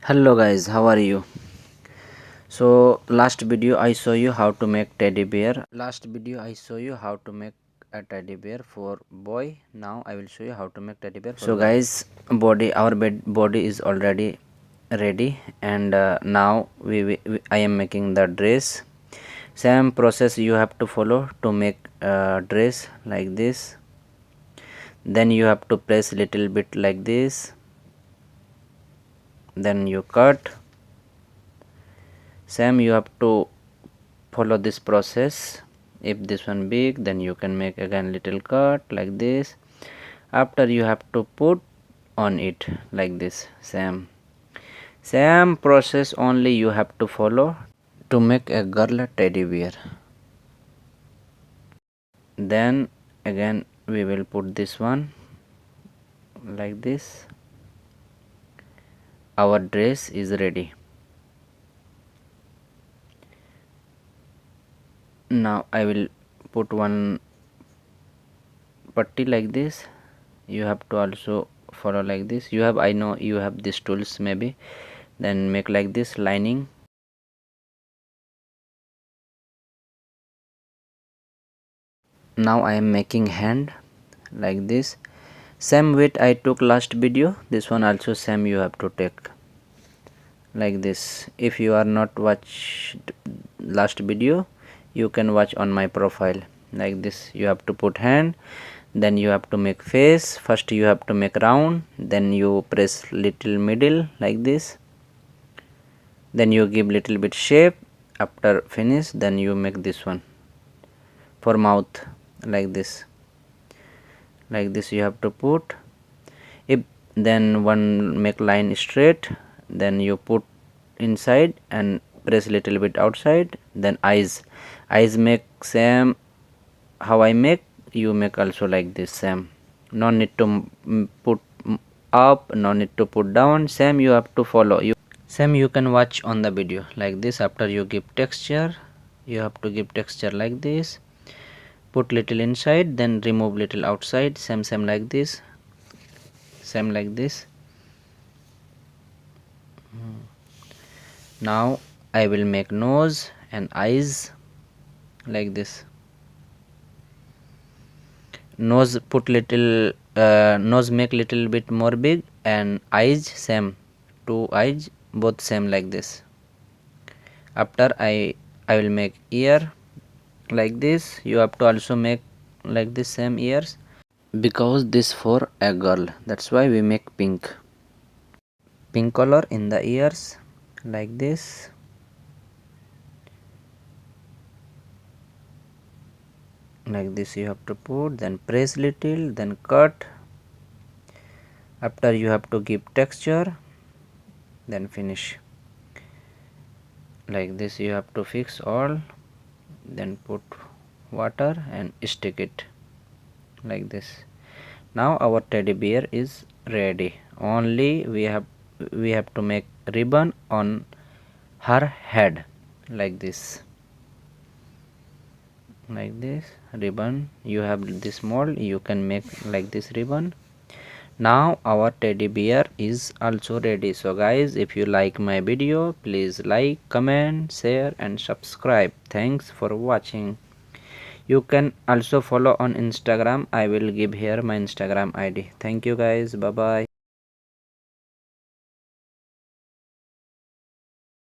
Hello guys, how are you? So last video I show you how to make teddy bear. Last video I show you how to make a teddy bear for boy. Now I will show you how to make teddy bear for girl. Guys, our body is already ready, and now I am making the dress. Same process you have to follow to make a dress like this. Then you have to press little bit like this. Then you cut. Same you have to follow this process. If this one big, then you can make again little cut like this. After you have to put on it like this. Same process only you have to follow to make a girl teddy bear. Then again we will put this one like this. Our dress is ready. Now I will put one putty like this. You have to also follow like this. I know you have these tools maybe. Then make like this lining. Now I am making hand like this. Same weight I took last video. This one also same you have to take like this. If you are not watched last video, you can watch on my profile like this. You have to put hand, then you have to make face. First you have to make round, then you press little middle like this, then you give little bit shape. After finish, then you make this one for mouth like this. Like this you have to put. If then one make line straight, then you put inside and press little bit outside. Then eyes make same how I make, you make also like this. Same, no need to put up, no need to put down. Same you have to follow. Same you can watch on the video like this. After you give texture, you have to give texture like this. Put little inside, then remove little outside. Same like this. Same like this. Now I will make nose and eyes like this. Nose put little nose make little bit more big, and eyes same, two eyes both same like this. After I will make ear like this. You have to also make like this same ears, because this for a girl, that's why we make pink color in the ears like this. Like this you have to put, then press little, then cut. After you have to give texture, then finish like this. You have to fix all, then put water and stick it like this. Now our teddy bear is ready. Only we have to make ribbon on her head like this. Like this ribbon, you have this mold, you can make like this ribbon. Now our teddy bear is also ready. So guys, if you like my video, please like, comment, share and subscribe. Thanks for watching. You can also follow on Instagram. I will give here my Instagram ID. Thank you guys. Bye bye.